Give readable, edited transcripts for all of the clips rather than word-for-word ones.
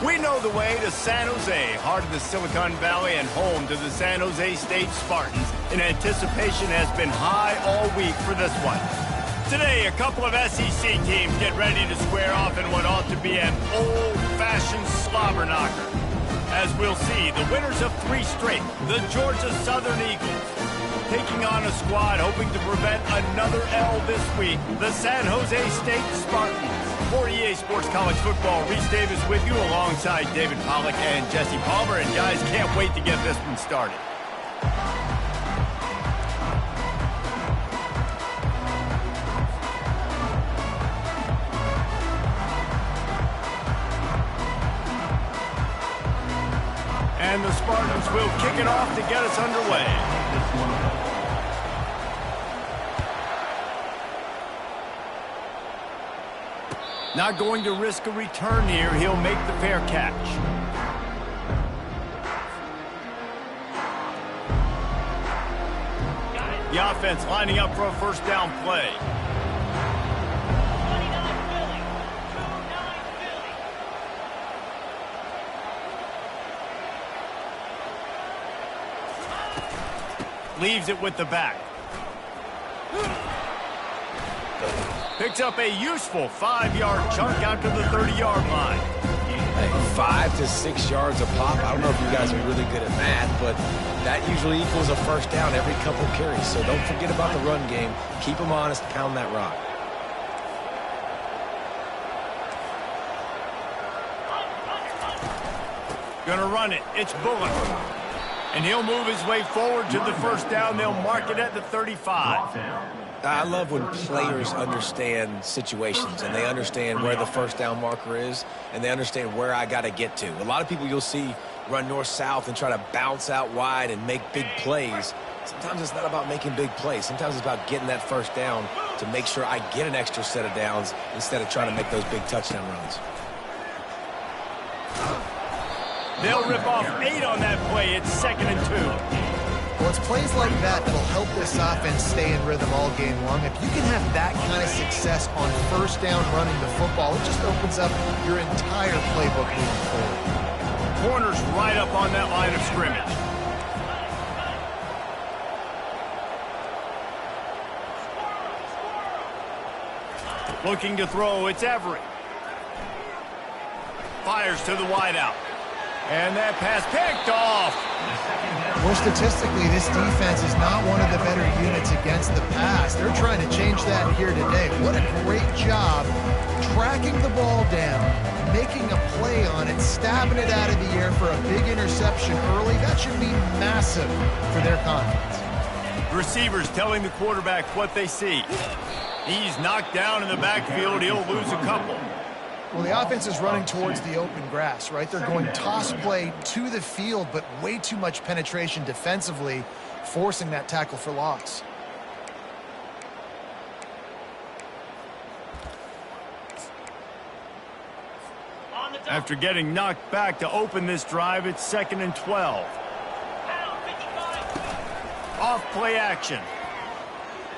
We know the way to San Jose, heart of the Silicon Valley and home to the San Jose State Spartans. And anticipation has been high all week for this one. Today, a couple of SEC teams get ready to square off in what ought to be an old-fashioned slobber knocker. As we'll see, the winners of 3 straight, the Georgia Southern Eagles, taking on a squad hoping to prevent another L this week, the San Jose State Spartans. For EA Sports College Football, Reese Davis with you alongside David Pollack and Jesse Palmer. And guys, can't wait to get this one started. And the Spartans will kick it off to get us underway. Not going to risk a return here. He'll make the fair catch. The offense lining up for a first down play. Leaves it with the back. Picks up a useful 5-yard chunk out to the 30-yard line. Hey, 5 to 6 yards a pop. I don't know if you guys are really good at math, but that usually equals a first down every couple carries. So don't forget about the run game. Keep them honest, pound that rock. Gonna run it. It's Bullock. And he'll move his way forward to the first down. They'll mark it at the 35. I love when players understand situations and they understand where the first down marker is and they understand where I got to get to. A lot of people you'll see run north-south and try to bounce out wide and make big plays. Sometimes it's not about making big plays. Sometimes it's about getting that first down to make sure I get an extra set of downs instead of trying to make those big touchdown runs. They'll rip off 8 on that play. It's 2nd and 2. Well, it's plays like that that'll help this offense stay in rhythm all game long. If you can have that kind of success on first down running the football, it just opens up your entire playbook moving forward. Corners right up on that line of scrimmage. Looking to throw, it's Everett. Fires to the wideout. And that pass picked off. Well, statistically, this defense is not one of the better units against the pass. They're trying to change that here today. What a great job tracking the ball down, making a play on it, stabbing it out of the air for a big interception early. That should be massive for their confidence. Receivers telling the quarterback what they see. He's knocked down in the backfield. He'll lose a couple. Well, the offense is running towards the open grass, right? They're going toss play to the field, but way too much penetration defensively, forcing that tackle for loss. After getting knocked back to open this drive, it's 2nd and 12. Off play action.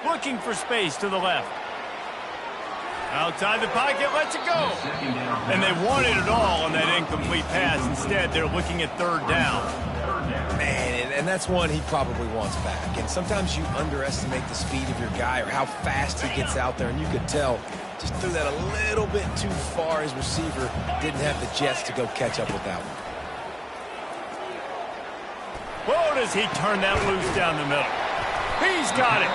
Looking for space to the left. Outside the pocket, lets it go. And they wanted it all on that incomplete pass. Instead, they're looking at 3rd down. Man, and that's one he probably wants back. And sometimes you underestimate the speed of your guy or how fast he gets out there. And you could tell just threw that a little bit too far. His receiver didn't have the jets to go catch up with that one. Whoa, does he turn that loose down the middle. He's got it.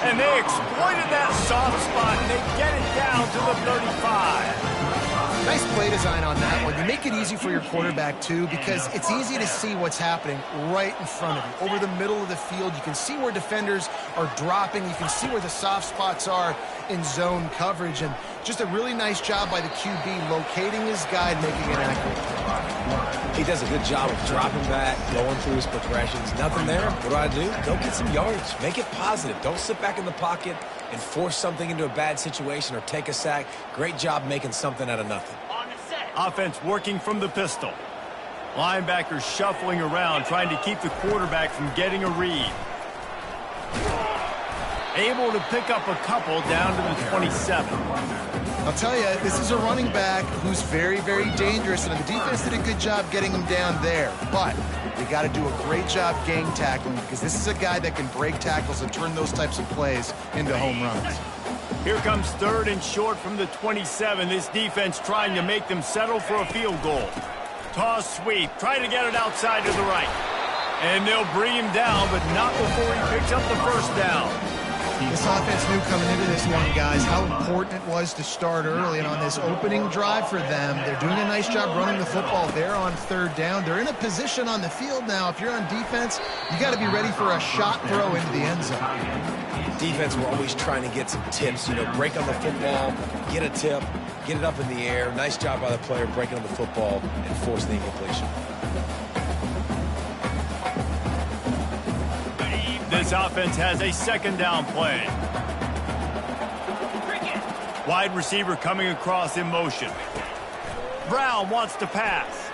And they exploited that soft spot, and they get it down to the 35. Nice play design on that one. You make it easy for your quarterback, too, because it's easy to see what's happening right in front of you. Over the middle of the field, you can see where defenders are dropping. You can see where the soft spots are in zone coverage. And just a really nice job by the QB locating his guy and making it accurate. He does a good job of dropping back, going through his progressions. Nothing there. What do? Go get some yards. Make it positive. Don't sit back in the pocket and force something into a bad situation or take a sack. Great job making something out of nothing. Offense working from the pistol. Linebackers shuffling around, trying to keep the quarterback from getting a read. able to pick up a couple down to the 27. I'll tell you, this is a running back who's very, very dangerous, and the defense did a good job getting him down there. But they got to do a great job gang tackling, because this is a guy that can break tackles and turn those types of plays into home runs. Here comes 3rd and short from the 27. This defense trying to make them settle for a field goal. Toss sweep, try to get it outside to the right. And they'll bring him down, but not before he picks up the first down. This offense knew coming into this one, guys, how important it was to start early. And on this opening drive for them, they're doing a nice job running the football. They're on 3rd down. They're in a position on the field now. If you're on defense, you got to be ready for a shot throw into the end zone. Defense were always trying to get some tips, break on the football, get a tip, get it up in the air. Nice job by the player breaking on the football and forcing the incompletion. This offense has a 2nd down play. Wide receiver coming across in motion. Brown wants to pass.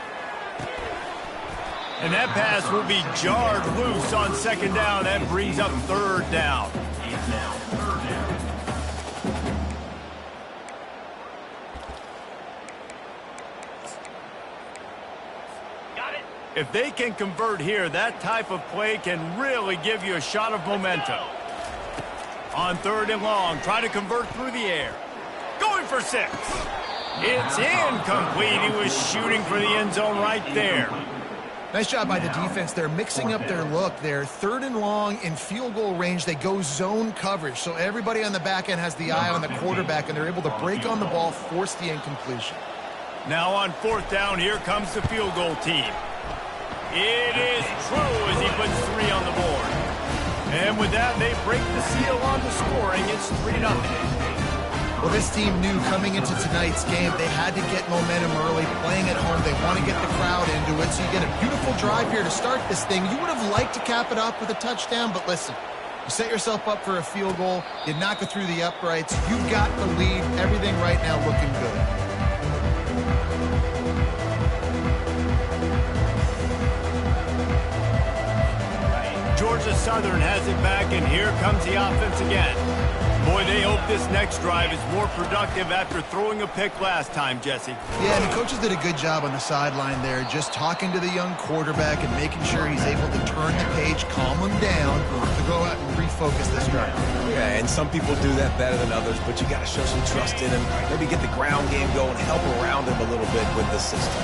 And that pass will be jarred loose on 2nd down. That brings up 3rd down. If they can convert here, that type of play can really give you a shot of momentum. On 3rd and long, try to convert through the air. Going for 6. It's incomplete. He was shooting for the end zone right there. Nice job by the defense. They're mixing up their look. They're 3rd and long in field goal range. They go zone coverage, so everybody on the back end has the eye on the quarterback, and they're able to break on the ball, force the incompletion. Now on 4th down, here comes the field goal team. It is true as he puts 3 on the board. And with that, they break the seal on the scoring. It's 3-0. Well, this team knew coming into tonight's game they had to get momentum early, playing at home. They want to get the crowd into it, so you get a beautiful drive here to start this thing. You would have liked to cap it off with a touchdown, but listen, you set yourself up for a field goal, you knock it through the uprights, you got the lead, everything right now looking good. Georgia Southern has it back, and here comes the offense again. Boy, they hope this next drive is more productive after throwing a pick last time, Jesse. Yeah, and the coaches did a good job on the sideline there, just talking to the young quarterback and making sure he's able to turn the page, calm him down, to go out and refocus this drive. Yeah, and some people do that better than others, but you got to show some trust in him, maybe get the ground game going, help around him a little bit with the system.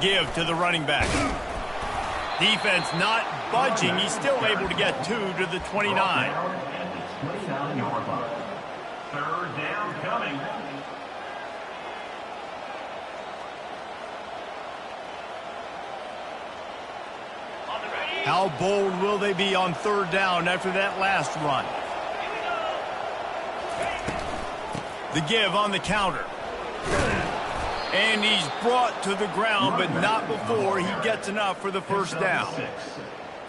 Give to the running back. Defense not budging. He's still able to get 2 to the 29. 3rd down coming. How bold will they be on 3rd down after that last run? The give on the counter. And he's brought to the ground, but not before he gets enough for the first down.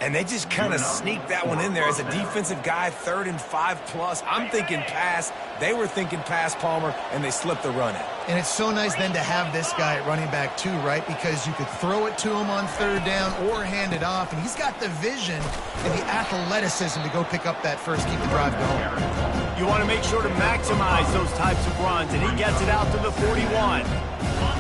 And they just kind of sneaked that one in there as a defensive guy, 3rd and 5+. I'm thinking pass. They were thinking pass, Palmer, and they slipped the run in. And it's so nice then to have this guy at running back too, right? Because you could throw it to him on 3rd down or hand it off, and he's got the vision and the athleticism to go pick up that first, keep the drive going. You want to make sure to maximize those types of runs, and he gets it out to the 41.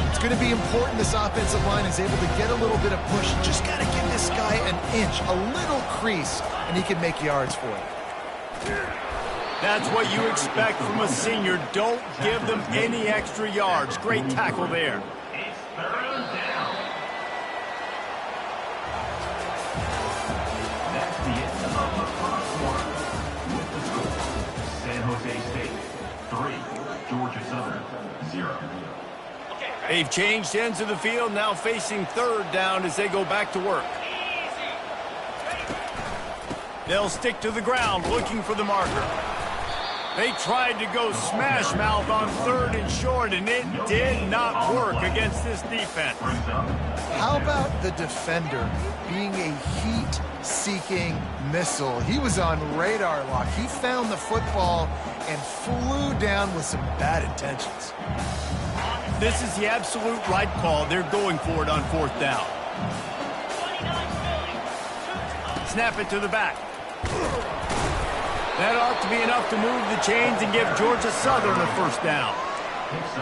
It's going to be important this offensive line is able to get a little bit of push. You just got to give this guy an inch, a little crease, and he can make yards for it. That's what you expect from a senior. Don't give them any extra yards. Great tackle there. It's 3rd down. That's the end of the first quarter. With the score, San Jose State 3, Georgia Southern 0. They've changed ends of the field, now facing 3rd down as they go back to work. They'll stick to the ground looking for the marker. They tried to go smash mouth on 3rd and short, and it did not work against this defense. How about the defender being a heat-seeking missile? He was on radar lock. He found the football and flew down with some bad intentions. this is the absolute right call. They're going for it on 4th down. Snap it to the back. That ought to be enough to move the chains and give Georgia Southern a 1st down.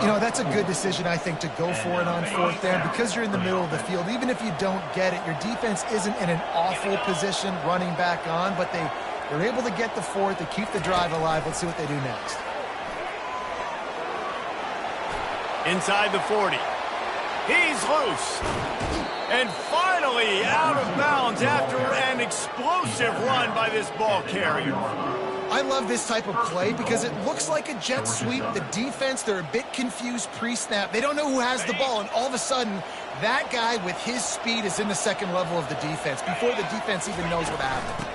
You know, that's a good decision, I think, to go for it on 4th down because you're in the middle of the field. Even if you don't get it, your defense isn't in an awful position running back on, but they're able to get the 4th. They keep the drive alive. Let's see what they do next. Inside the 40. He's loose. And finally out of bounds after an explosive run by this ball carrier. I love this type of play because it looks like a jet sweep. The defense, they're a bit confused pre-snap. They don't know who has the ball, and all of a sudden, that guy with his speed is in the second level of the defense before the defense even knows what happened.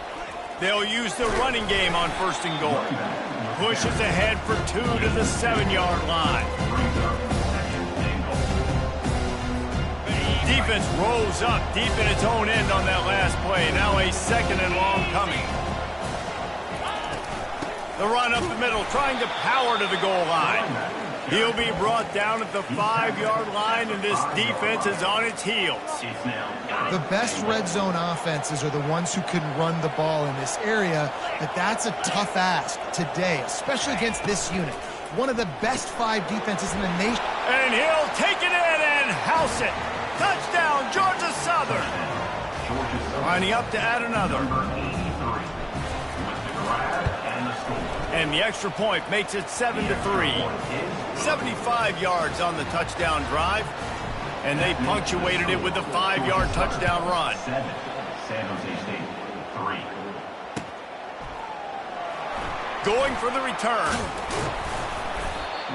They'll use the running game on 1st and goal. Pushes ahead for 2 to the 7-yard line. Defense rolls up deep in its own end on that last play. Now a 2nd and long coming. The run up the middle, trying to power to the goal line. He'll be brought down at the 5-yard line, and this defense is on its heels. The best red zone offenses are the ones who can run the ball in this area, but that's a tough ask today, especially against this unit. One of the best 5 defenses in the nation. And he'll take it in and house it. Touchdown, Georgia Southern. Lining up to add another. And the extra point makes it 7-3. 75 yards on the touchdown drive. And they punctuated it with a 5-yard touchdown run. 7, San Jose State, 3. Going for the return.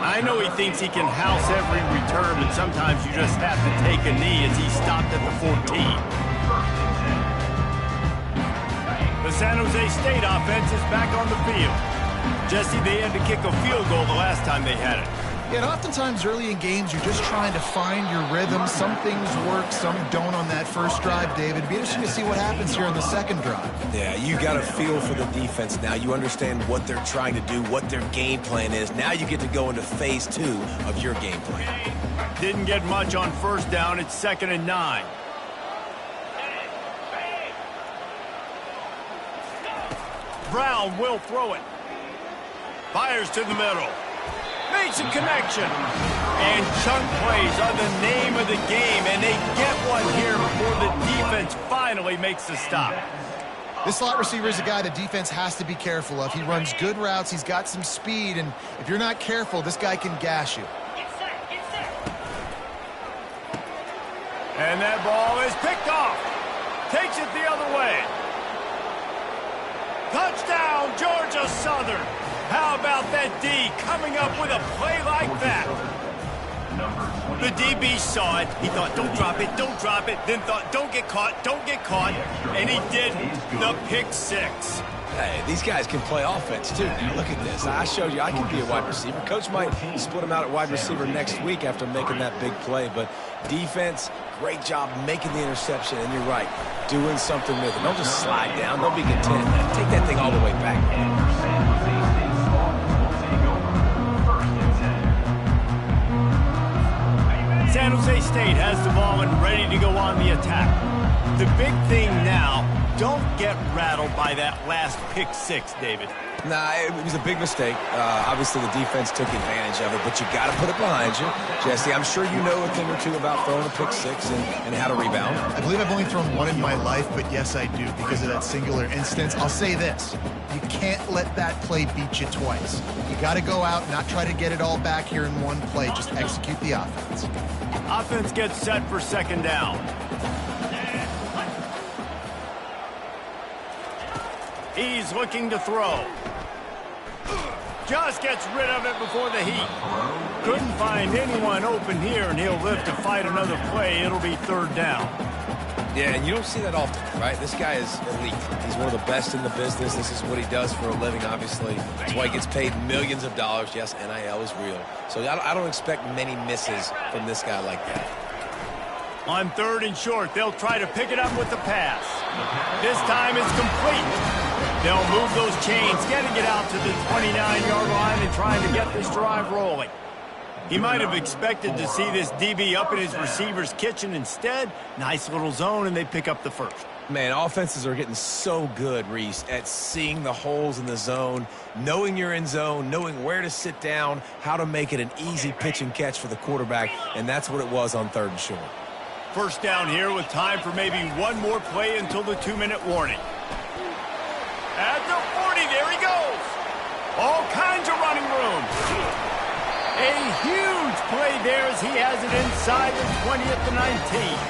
I know he thinks he can house every return, but sometimes you just have to take a knee as he stopped at the 14. The San Jose State offense is back on the field. Jesse, they had to kick a field goal the last time they had it. Yeah, and oftentimes early in games, you're just trying to find your rhythm. Some things work, some don't on that first drive, David. It'd be interesting to see what happens here on the second drive. Yeah, you got a feel for the defense now. You understand what they're trying to do, what their game plan is. Now you get to go into phase 2 of your game plan. Didn't get much on 1st down. It's 2nd and 9. Brown will throw it. Fires to the middle. Makes a connection. And chunk plays are the name of the game, and they get one here before the defense finally makes the stop. This slot receiver is a guy the defense has to be careful of. He runs good routes. He's got some speed, and if you're not careful, this guy can gash you. And that ball is picked off. Takes it the other way. Touchdown, Georgia Southern. How about that D coming up with a play like that? The DB saw it. He thought, don't drop it, don't drop it. Then thought, don't get caught, don't get caught. And he did the pick 6. Hey, these guys can play offense, too. Now, look at this. I showed you I can be a wide receiver. Coach might split him out at wide receiver next week after making that big play. But defense, great job making the interception. And you're right, doing something with it. Don't just slide down. Don't be content. Take that thing all the way back. San Jose State has the ball and ready to go on the attack. The big thing now, don't get rattled by that last pick 6, David. Nah, it was a big mistake. Obviously, the defense took advantage of it, but you got to put it behind you. Jesse, I'm sure you know a thing or two about throwing a pick 6 and how to rebound. I believe I've only thrown one in my life, but yes, I do because of that singular instance. I'll say this. You can't let that play beat you twice. You got to go out, not try to get it all back here in one play. Just execute the offense. Offense gets set for 2nd down. He's looking to throw. Just gets rid of it before the heat. Couldn't find anyone open here, and he'll live to fight another play. It'll be 3rd down. Yeah, and you don't see that often, right? This guy is elite. He's one of the best in the business. This is what he does for a living, obviously. That's why he gets paid millions of dollars. Yes, NIL is real. So I don't expect many misses from this guy like that. On 3rd and short, they'll try to pick it up with the pass. This time it's complete. They'll move those chains, getting it out to the 29-yard line and trying to get this drive rolling. He might have expected to see this DB up in his receiver's kitchen. Instead, nice little zone, and they pick up the first. Man, offenses are getting so good, Reese, at seeing the holes in the zone, knowing you're in zone, knowing where to sit down, how to make it an easy pitch and catch for the quarterback, and that's what it was on 3rd and short. First down here with time for maybe one more play until the 2-minute warning. At the 40, there he goes. All kinds of running room. A huge play there as he has it inside the 20 at the 19.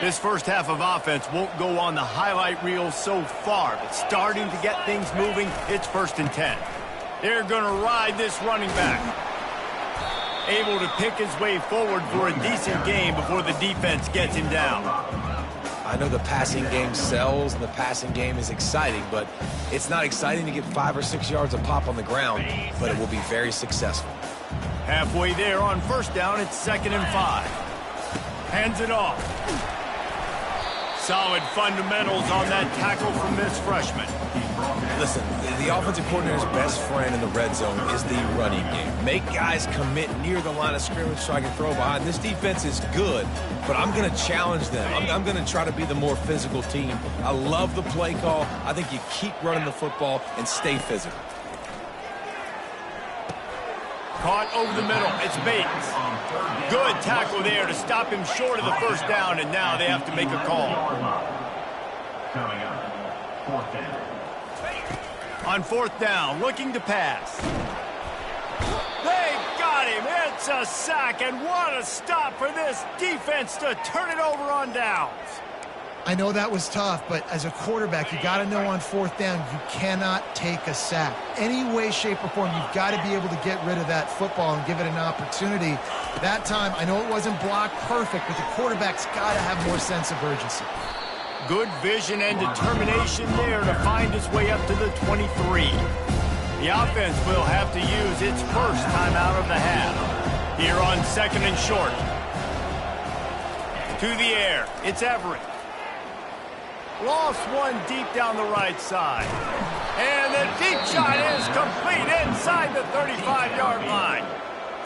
This first half of offense won't go on the highlight reel so far, but starting to get things moving, it's 1st and 10. They're going to ride this running back. Able to pick his way forward for a decent game before the defense gets him down. I know the passing game sells and the passing game is exciting, but it's not exciting to get 5 or 6 yards of pop on the ground, but it will be very successful. Halfway there on 1st down, it's 2nd and 5. Hands it off. Solid fundamentals on that tackle from this freshman. Listen, the offensive coordinator's best friend in the red zone is the running game. Make guys commit near the line of scrimmage so I can throw behind. This defense is good, but I'm going to challenge them. I'm going to try to be the more physical team. I love the play call. I think you keep running the football and stay physical. Caught over the middle. It's Bates. Good tackle there to stop him short of the 1st down, and now they have to make a call. Coming up, 4th down. On 4th down, looking to pass. They got him. It's a sack, and what a stop for this defense to turn it over on downs. I know that was tough, but as a quarterback, you got to know on 4th down, you cannot take a sack. Any way, shape, or form, you've got to be able to get rid of that football and give it an opportunity. That time, I know it wasn't blocked perfect, but the quarterback's got to have more sense of urgency. Good vision and determination there to find his way up to the 23. The offense will have to use its first timeout of the half. Here on 2nd and short. To the air, it's Everett. Lost one deep down the right side. And the deep shot is complete inside the 35-yard line.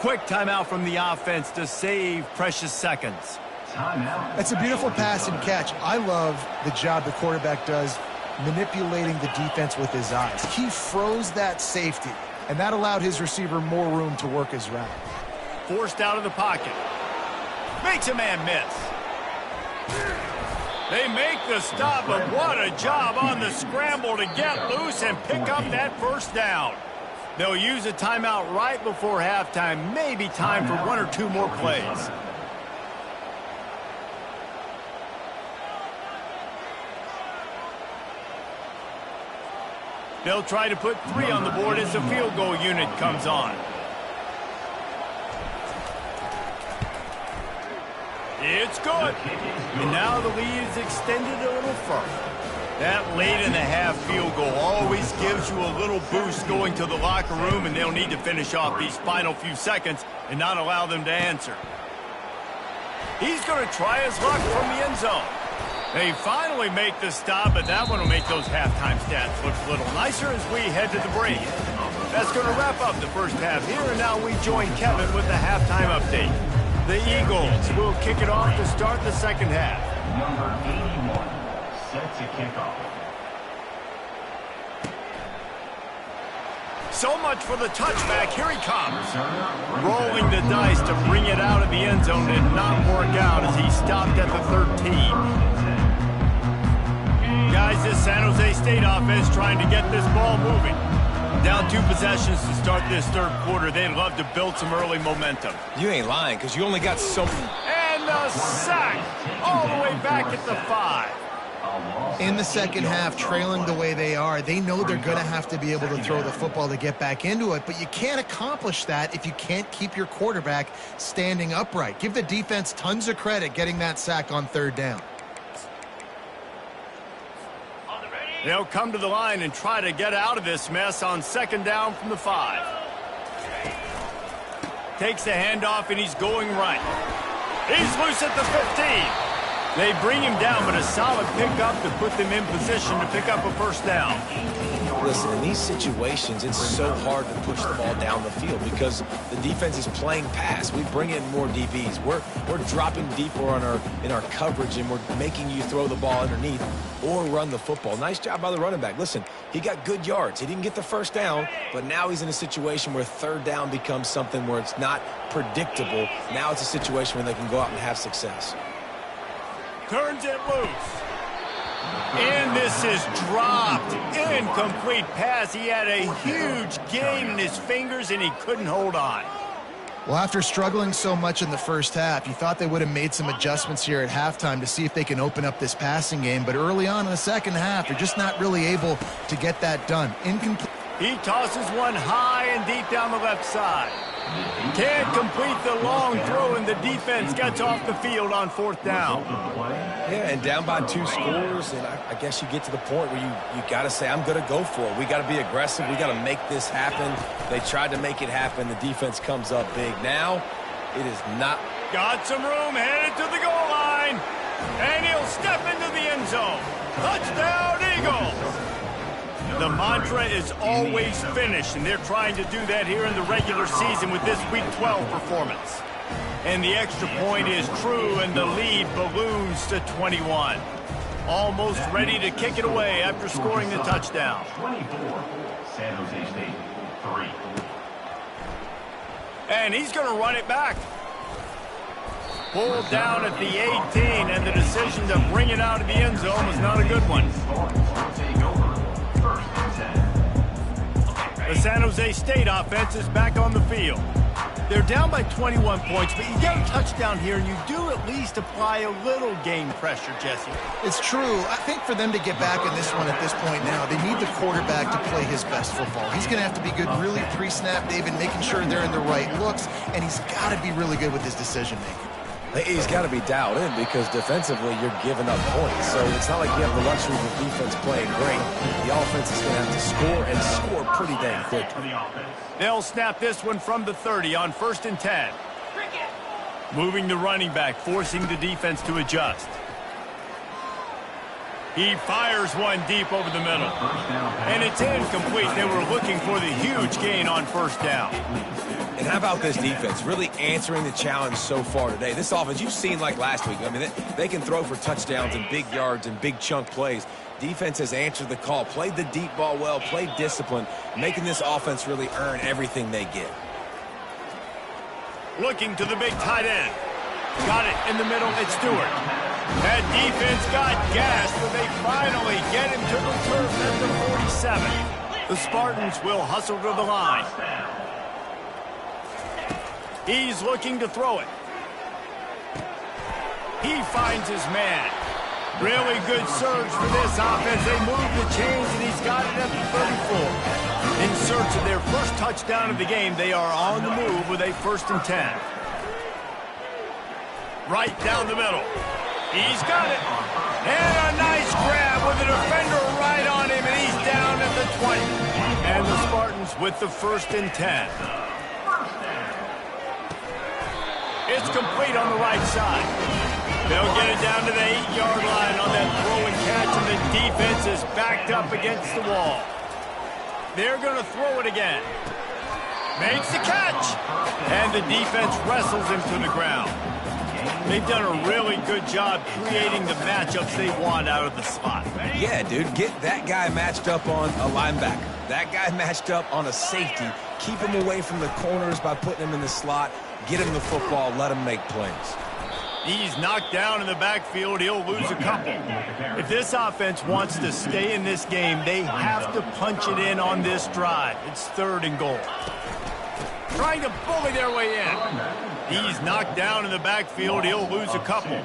Quick timeout from the offense to save precious seconds. That's a beautiful pass and catch. I love the job the quarterback does manipulating the defense with his eyes. He froze that safety, and that allowed his receiver more room to work his route. Forced out of the pocket. Makes a man miss. They make the stop, but what a job on the scramble to get loose and pick up that 1st down. They'll use a timeout right before halftime, maybe time for 1 or 2 more plays. They'll try to put 3 on the board as the field goal unit comes on. It's good. And now the lead is extended a little further. That late in the half field goal always gives you a little boost going to the locker room, and they'll need to finish off these final few seconds and not allow them to answer. He's going to try his luck from the end zone. They finally make the stop, but that one will make those halftime stats look a little nicer as we head to the break. That's going to wrap up the first half here, and now we join Kevin with the halftime update. The Eagles will kick it off to start the 2nd half. Number 81, set to kick off. So much for the touchback. Here he comes. Rolling the dice to bring it out of the end zone did not work out as he stopped at the 13. Guys, this San Jose State offense trying to get this ball moving. Down 2 possessions to start this 3rd quarter. They'd love to build some early momentum. You ain't lying, because you only got so... And the sack all the way back at the 5. In the 2nd half, trailing the way they are, they know they're going to have to be able to throw the football to get back into it, but you can't accomplish that if you can't keep your quarterback standing upright. Give the defense tons of credit getting that sack on 3rd down. They'll come to the line and try to get out of this mess on 2nd down from the 5. takes the handoff, and he's going right. He's loose at the 15. They bring him down, but a solid pickup to put them in position to pick up a first down. Listen, in these situations, it's so hard to push the ball down the field because the defense is playing pass. We bring in more DBs. We're dropping deeper in our coverage, and we're making you throw the ball underneath or run the football. Nice job by the running back. Listen, he got good yards. He didn't get the first down, but now he's in a situation where third down becomes something where it's not predictable. Now it's a situation where they can go out and have success. Turns it loose. And this is dropped. Incomplete pass. He had a huge gain in his fingers, and he couldn't hold on. Well, after struggling so much in the first half, you thought they would have made some adjustments here at halftime to see if they can open up this passing game. But early on in the second half, they're just not really able to get that done. Incomplete. He tosses one high and deep down the left side. Can't complete the long throw, and the defense gets off the field on fourth down. Yeah, and down by 2 scores, and I guess you get to the point where you got to say, I'm going to go for it. We got to be aggressive. We got to make this happen. They tried to make it happen. The defense comes up big. Now, it is not. Got some room, headed to the goal line, and he'll step into the end zone. Touchdown, Eagles! The mantra is always finish, and they're trying to do that here in the regular season with this Week 12 performance. And the extra point is true, and the lead balloons to 21. Almost ready to kick it away after scoring the touchdown. 24, San Jose State, 3. And he's going to run it back. Pulled down at the 18, and the decision to bring it out of the end zone was not a good one. The San Jose State offense is back on the field. They're down by 21 points, but you get a touchdown here, and you do at least apply a little game pressure, Jesse. It's true. I think for them to get back in this one at this point now, they need the quarterback to play his best football. He's going to have to be good really pre-snap, David, making sure they're in the right looks, and he's got to be really good with his decision-making. He's got to be dialed in because defensively you're giving up points. So it's not like you have the luxury of the defense playing great. The offense is going to have to score and score pretty dang quickly. They'll snap this one from the 30 on 1st and 10. Moving the running back, forcing the defense to adjust. He fires one deep over the middle. And it's incomplete. They were looking for the huge gain on first down. And how about this defense really answering the challenge so far today? This offense, you've seen like last week. I mean, they can throw for touchdowns and big yards and big chunk plays. Defense has answered the call, played the deep ball well, played discipline, making this offense really earn everything they get. Looking to the big tight end. Got it in the middle. It's Stewart. That defense got gassed, but they finally get him to the turf at the 47. The Spartans will hustle to the line. He's looking to throw it. He finds his man. Really good surge for this offense. They move the chains, and he's got it at the 34. In search of their first touchdown of the game, they are on the move with a 1st and 10. Right down the middle. He's got it. And a nice grab with a defender right on him, and he's down at the 20. And the Spartans with the 1st and 10. It's complete on the right side. They'll get it down to the 8-yard line on that throw and catch, and the defense is backed up against the wall. They're going to throw it again. Makes the catch. And the defense wrestles him to the ground. They've done a really good job creating the matchups they want out of the slot. Yeah, dude, get that guy matched up on a linebacker. That guy matched up on a safety. Keep him away from the corners by putting him in the slot. Get him the football. Let him make plays. He's knocked down in the backfield. He'll lose a couple. If this offense wants to stay in this game, they have to punch it in on this drive. It's 3rd and goal. Trying to bully their way in. He's knocked down in the backfield. He'll lose a couple.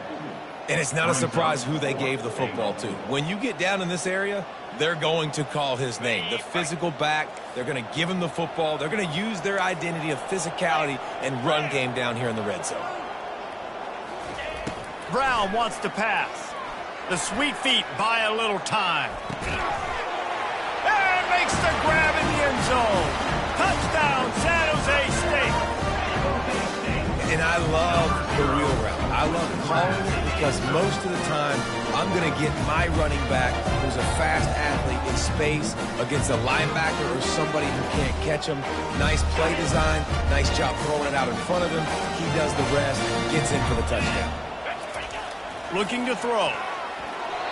And it's not a surprise who they gave the football to. When you get down in this area, they're going to call his name. The physical back, they're going to give him the football. They're going to use their identity of physicality and run game down here in the red zone. Brown wants to pass. The sweet feet buy a little time. And makes the grab in the end zone. Touchdown, San Jose State. And I love the wheel route. I love calling it because most of the time I'm going to get my running back who's a fast athlete in space against a linebacker or somebody who can't catch him. Nice play design, nice job throwing it out in front of him. He does the rest, gets in for the touchdown. Looking to throw.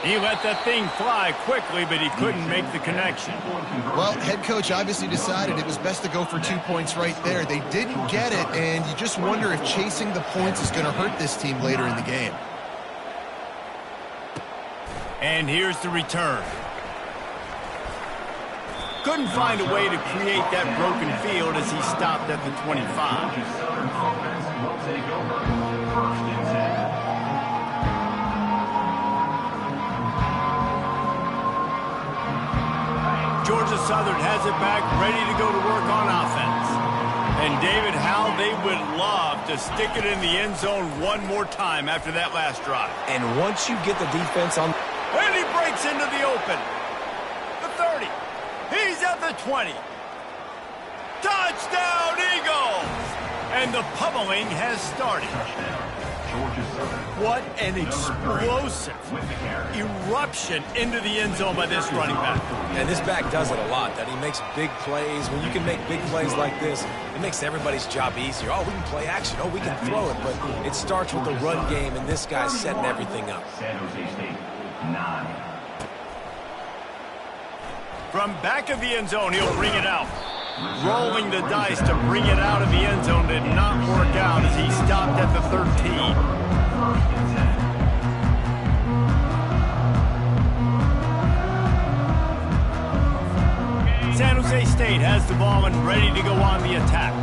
He let that thing fly quickly, but he couldn't make the connection. Well, head coach obviously decided it was best to go for 2 points right there. They didn't get it, and you just wonder if chasing the points is going to hurt this team later in the game. And here's the return. Couldn't find a way to create that broken field as he stopped at the 25. Southern offense will take over. First and 10. Georgia Southern has it back, ready to go to work on offense. And David, how they would love to stick it in the end zone one more time after that last drive. And once you get the defense on... And he breaks into the open. The 30. He's at the 20. Touchdown, Eagles! And the pummeling has started. Georgia Southern. What an explosive eruption into the end zone by this running back. And this back does it a lot, that he makes big plays. When you can make big plays like this, it makes everybody's job easier. Oh, we can play action. Oh, we can throw it. But it starts with the run game, and this guy's setting everything up. San Jose State, 9. From back of the end zone, he'll bring it out. Rolling the dice to bring it out of the end zone did not work out as he stopped at the 13. San Jose State has the ball and ready to go on the attack.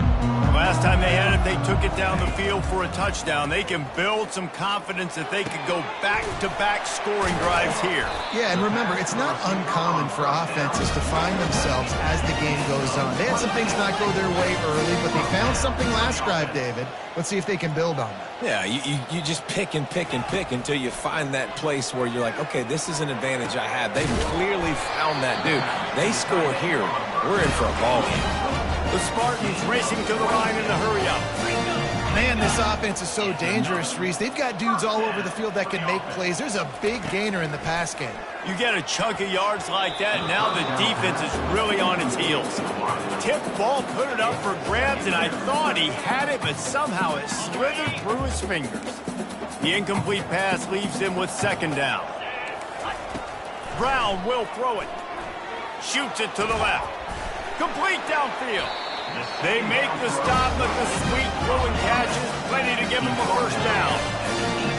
Last time they had it, they took it down the field for a touchdown. They can build some confidence that they could go back-to-back scoring drives here. Yeah, and remember, it's not uncommon for offenses to find themselves as the game goes on. They had some things not go their way early, but they found something last drive, David. Let's see if they can build on that. Yeah, you just pick and pick and pick until you find that place where you're like, okay, this is an advantage I have. They've clearly found that dude. They score here. We're in for a ball game. The Spartans racing to the line in a hurry-up. Man, this offense is so dangerous, Reese. They've got dudes all over the field that can make plays. There's a big gainer in the pass game. You get a chunk of yards like that, now the defense is really on its heels. Tip ball, put it up for grabs, and I thought he had it, but somehow it slithered through his fingers. The incomplete pass leaves him with second down. Brown will throw it. Shoots it to the left. Complete downfield. They make the stop, but the sweet throwing catch is plenty to give them a first down.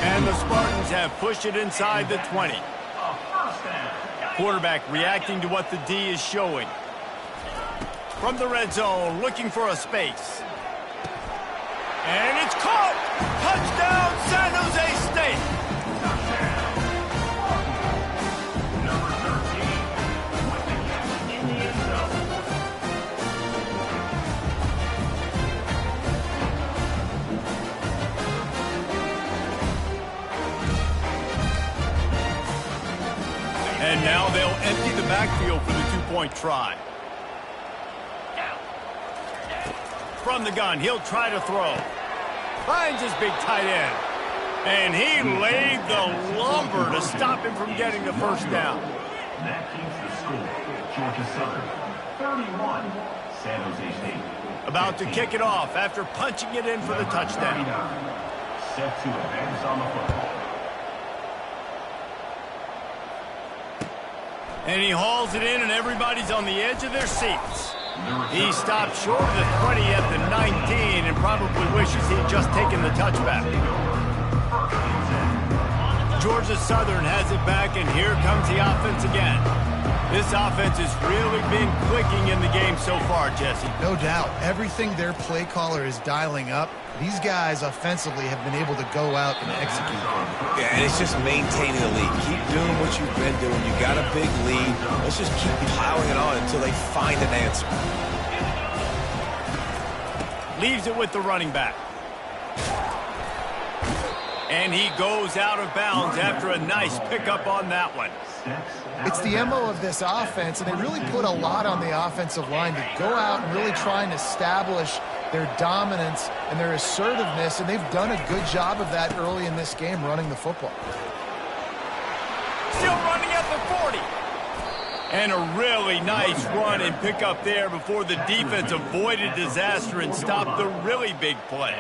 And the Spartans have pushed it inside the 20. Quarterback reacting to what the D is showing. From the red zone, looking for a space. And it's caught! Touchdown, San Jose State! And now they'll empty the backfield for the two-point try. From the gun, he'll try to throw. Finds his big tight end. And he laid the lumber to stop him from getting the first down. That keeps the score. Georgia Southern, 31. San Jose State. About to kick it off after punching it in for the touchdown. Set to advance on the football. And he hauls it in, and everybody's on the edge of their seats. He stopped short of the 20 at the 19 and probably wishes he'd just taken the touchback. Georgia Southern has it back, and here comes the offense again. This offense has really been clicking in the game so far, Jesse. No doubt. Everything their play caller is dialing up, these guys offensively have been able to go out and execute. Yeah, and it's just maintaining the lead. Keep doing what you've been doing. You got a big lead. Let's just keep piling it on until they find an answer. Leaves it with the running back. And he goes out of bounds after a nice pickup on that one. It's the MO of this offense, and they really put a lot on the offensive line to go out and really try and establish their dominance, and their assertiveness, and they've done a good job of that early in this game running the football. Still running at the 40. And a really nice run and pick up there before the defense avoided disaster and stopped the really big play.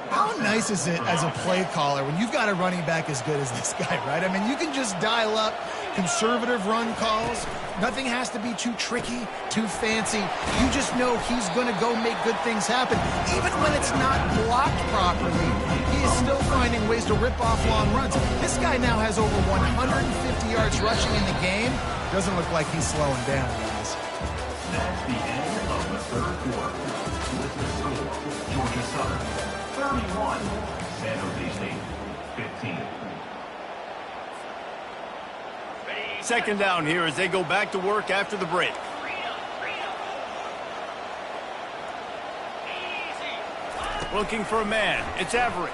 How nice is it as a play caller when you've got a running back as good as this guy, right? I mean, you can just dial up conservative run calls. Nothing has to be too tricky, too fancy. You just know he's going to go make good things happen. Even when it's not blocked properly, he is still finding ways to rip off long runs. This guy now has over 150 yards rushing in the game. Doesn't look like he's slowing down, guys. That's the end of the third quarter. With the score, Georgia Southern 31, San Jose State 15. Second down here as they go back to work after the break. Looking for a man. It's Everett.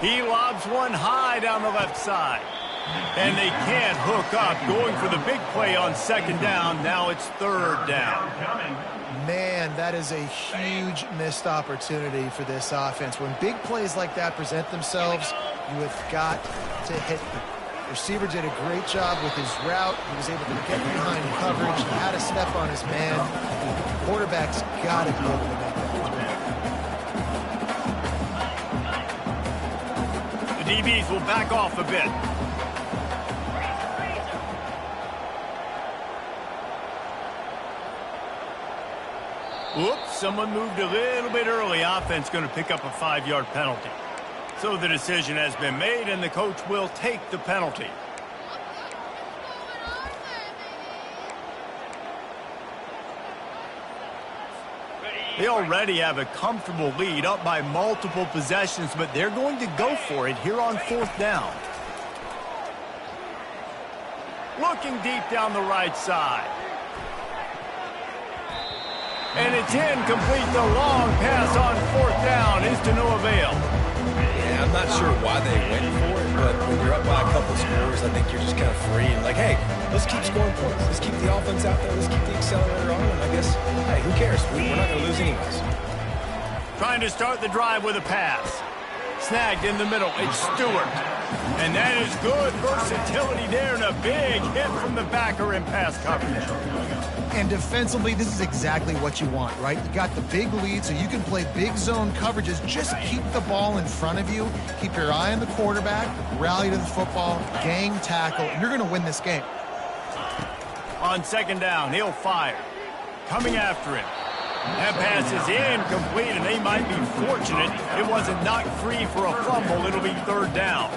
He lobs one high down the left side. And they can't hook up. Going for the big play on second down. Now it's third down. Man, that is a huge missed opportunity for this offense. When big plays like that present themselves, you have got to hit them. The receiver did a great job with his route. He was able to get behind coverage. He had a step on his man. The quarterback's got to be able to make that. The DBs will back off a bit. Whoops, someone moved a little bit early. Offense going to pick up a 5-yard penalty. So the decision has been made, and the coach will take the penalty. They already have a comfortable lead, up by multiple possessions, but they're going to go for it here on fourth down. Looking deep down the right side. And it's incomplete. The long pass on fourth down is to no avail. Yeah, I'm not sure why they went for it, but when you're up by a couple scores, I think you're just kind of free and like, hey, let's keep scoring points. Let's keep the offense out there. Let's keep the accelerator on. And I guess, hey, who cares? We're not going to lose anyways. Trying to start the drive with a pass. Snagged in the middle. It's Stewart. And that is good versatility there and a big hit from the backer in pass coverage. And defensively, this is exactly what you want, right? You got the big lead, so you can play big zone coverages. Just keep the ball in front of you. Keep your eye on the quarterback. Rally to the football. Gang tackle. And you're going to win this game. On second down, he'll fire. Coming after him. That pass is incomplete, and they might be fortunate it wasn't knocked free for a fumble. It'll be third down.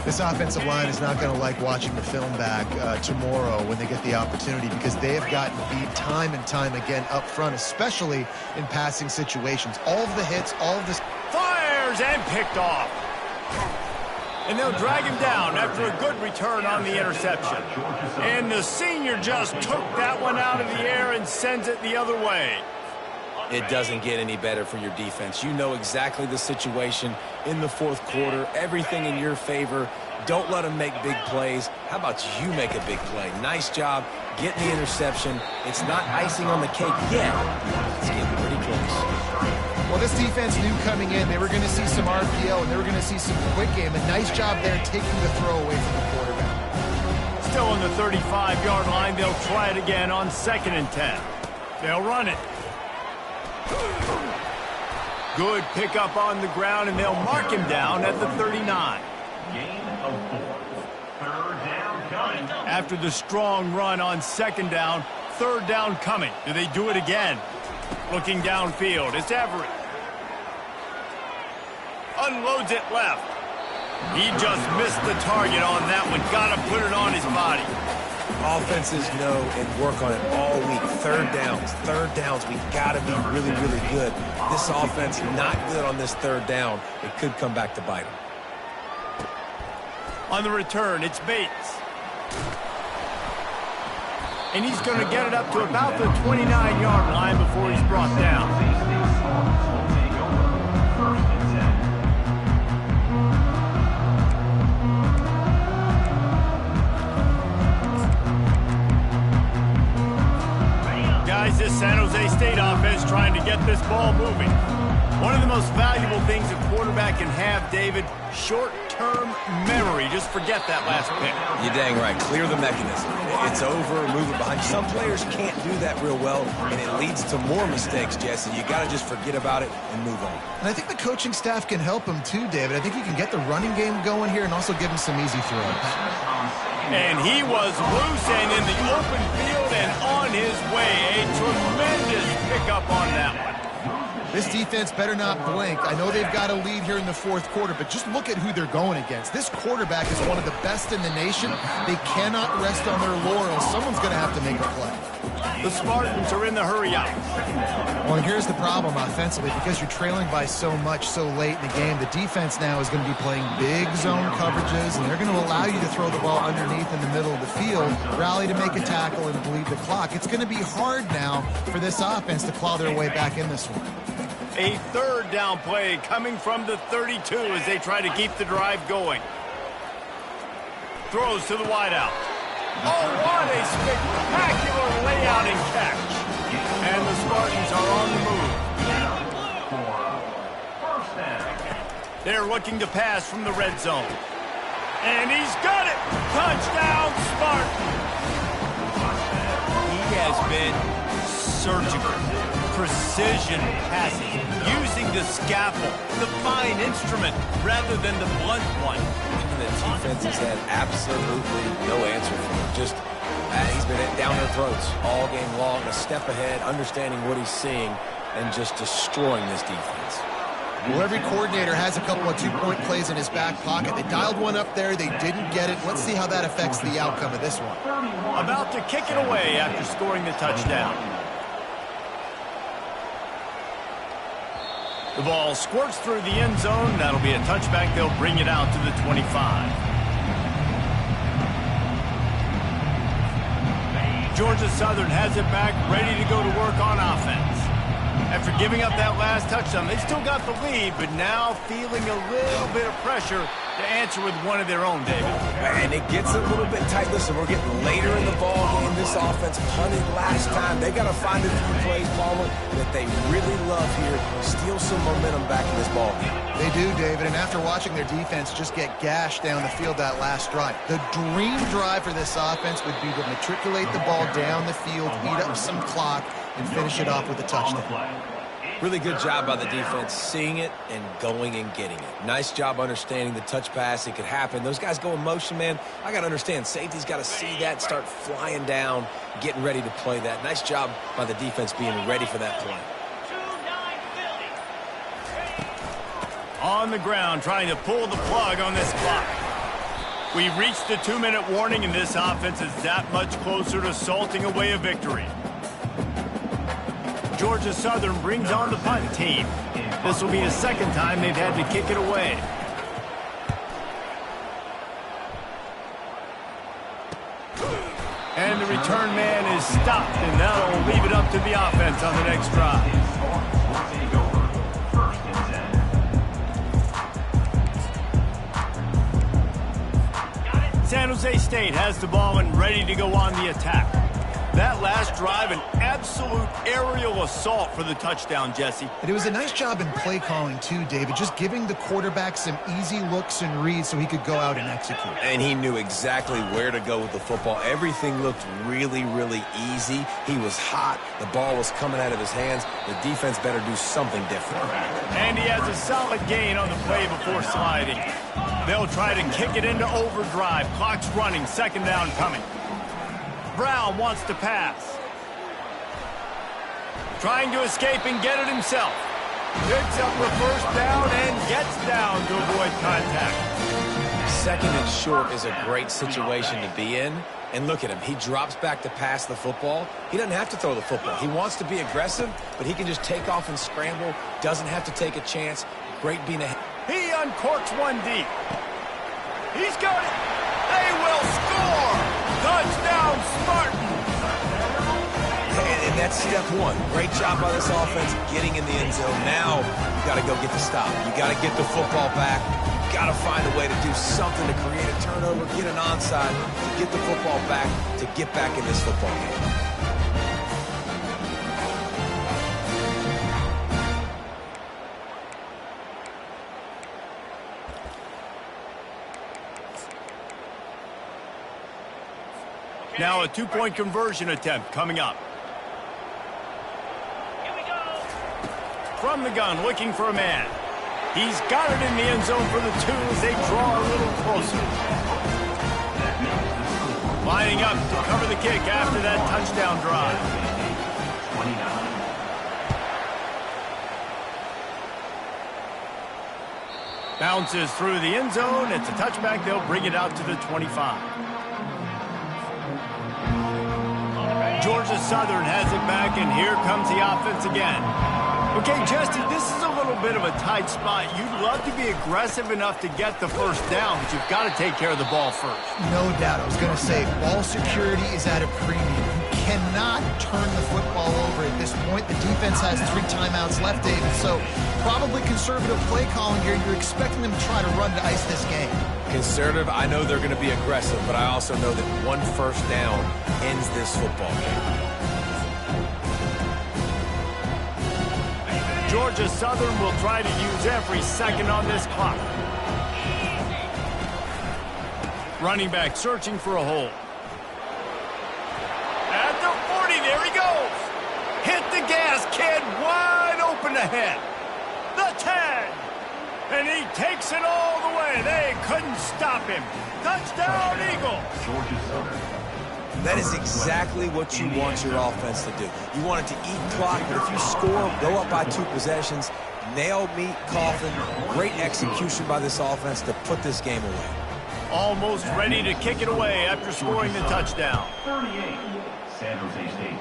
This offensive line is not going to like watching the film back tomorrow when they get the opportunity, because they have gotten beat time and time again up front, especially in passing situations. All of the hits, all of this. Fires and picked off. And they'll drag him down after a good return on the interception. And the senior just took that one out of the air and sends it the other way. It doesn't get any better for your defense. You know exactly the situation in the fourth quarter. Everything in your favor. Don't let them make big plays. How about you make a big play? Nice job getting the interception. It's not icing on the cake yet. It's getting pretty close. Well, this defense knew coming in they were going to see some RPO and they were going to see some quick game. A nice job there taking the throw away from the quarterback. Still on the 35-yard line. They'll try it again on 2nd and 10. They'll run it. Good pickup on the ground, and they'll mark him down at the 39. Gain of 4. Third down coming. After the strong run on second down, third down coming. Do they do it again? Looking downfield, it's Everett. Unloads it left. He just missed the target on that one. Got to put it on his body. Offenses know and work on it all week. Third downs, we got to be really, really good. This offense not good on this third down. It could come back to bite them. On the return, it's Bates. And he's going to get it up to about the 29-yard line before he's brought down. Guys, this San Jose Jose State offense trying to get this ball moving. One of the most valuable things a quarterback can have, David, short-term memory. Just forget that last pick. You're dang right. Clear the mechanism. It's over, move it behind. Some players can't do that real well, and it leads to more mistakes, Jesse. You got to just forget about it and move on. And I think the coaching staff can help him too, David. I think he can get the running game going here and also give him some easy throws. And he was loose and in the open field and on his way. A tremendous pickup on that one. This defense better not blink. I know they've got a lead here in the fourth quarter, but just look at who they're going against. This quarterback is one of the best in the nation. They cannot rest on their laurels. Someone's going to have to make a play. The Spartans are in the hurry out. Well, and here's the problem offensively. Because you're trailing by so much so late in the game, the defense now is going to be playing big zone coverages, and they're going to allow you to throw the ball underneath in the middle of the field, rally to make a tackle, and bleed the clock. It's going to be hard now for this offense to claw their way back in this one. A third down play coming from the 32 as they try to keep the drive going. Throws to the wideout. Oh, what a spectacular layout and catch. And the Spartans are on the move. They're looking to pass from the red zone. And he's got it! Touchdown, Spartan! He has been surgical. Precision passing, using the scalpel, the fine instrument, rather than the blunt one. The defense has had absolutely no answer for him. Just, he's been down their throats all game long, a step ahead, understanding what he's seeing, and just destroying this defense. Well, every coordinator has a couple of two-point plays in his back pocket. They dialed one up there. They didn't get it. Let's see how that affects the outcome of this one. About to kick it away after scoring the touchdown. The ball squirts through the end zone. That'll be a touchback. They'll bring it out to the 25. Georgia Southern has it back, ready to go to work on offense. After giving up that last touchdown, they still got the lead, but now feeling a little bit of pressure to answer with one of their own, David. And it gets a little bit tight. Listen, we're getting later in the ball game. This offense punted last time. They got to find a few plays, Palmer, that they really love here. Steal some momentum back in this ball game. They do, David, and after watching their defense just get gashed down the field that last drive, the dream drive for this offense would be to matriculate the ball down the field, eat up some clock, and finish it off with a touchdown. Really good job by the defense, seeing it and going and getting it. Nice job understanding the touch pass. It could happen. Those guys go in motion, man. I got to understand, safety's got to see that, start flying down, getting ready to play that. Nice job by the defense being ready for that play. On the ground, trying to pull the plug on this clock. We've reached the 2-minute warning, and this offense is that much closer to salting away a victory. Georgia Southern brings on the punt team. This will be the second time they've had to kick it away. And the return man is stopped, and that'll leave it up to the offense on the next drive. San Jose State has the ball and ready to go on the attack. That last drive, an absolute aerial assault for the touchdown, Jesse. And it was a nice job in play calling, too, David, just giving the quarterback some easy looks and reads so he could go out and execute. And he knew exactly where to go with the football. Everything looked really, really easy. He was hot. The ball was coming out of his hands. The defense better do something different. And he has a solid gain on the play before sliding. They'll try to kick it into overdrive. Clock's running. Second down coming. Brown wants to pass. Trying to escape and get it himself. Picks up the first down and gets down to avoid contact. Second and short is a great situation to be in. And look at him. He drops back to pass the football. He doesn't have to throw the football. He wants to be aggressive, but he can just take off and scramble. Doesn't have to take a chance. Great being ahead. He uncorks one deep. He's got it. They will score. Touchdown, Spartan. And that's step one. Great job by this offense getting in the end zone. Now you got to go get the stop. You got to get the football back. You got to find a way to do something to create a turnover, get an onside, to get the football back, to get back in this football game. Now a two-point conversion attempt coming up. From the gun, looking for a man. He's got it in the end zone for the two as they draw a little closer. Lining up to cover the kick after that touchdown drive. 29. Bounces through the end zone. It's a touchback. They'll bring it out to the 25. Georgia Southern has it back, and here comes the offense again. Okay, Justin, this is a little bit of a tight spot. You'd love to be aggressive enough to get the first down, but you've got to take care of the ball first. No doubt. I was going to say, ball security is at a premium. You cannot turn the football over at this point. The defense has 3 timeouts left, David, so probably conservative play calling here. You're expecting them to try to run to ice this game. Conservative, I know they're going to be aggressive, but I also know that one first down ends this football game. Georgia Southern will try to use every second on this clock. Running back searching for a hole. At the 40, there he goes. Hit the gas, kid, wide open ahead. The 10. And he takes it all the way. They couldn't stop him. Touchdown, Eagles. Georgia Southern. That is exactly what you want your offense to do. You want it to eat clock, but if you score, go up by 2 possessions, nail, meet, coffin, great execution by this offense to put this game away. Almost ready to kick it away after scoring the touchdown. 38. San Jose State,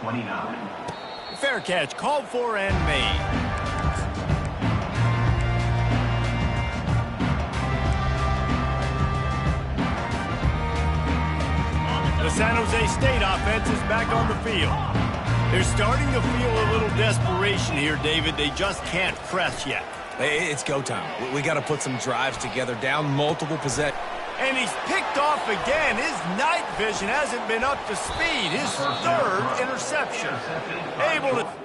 29. Fair catch, called for and made. The San Jose State offense is back on the field. They're starting to feel a little desperation here, David. They just can't press yet. It's go time. We got to put some drives together, down multiple possessions. And he's picked off again. His night vision hasn't been up to speed. His 3rd interception. Able to...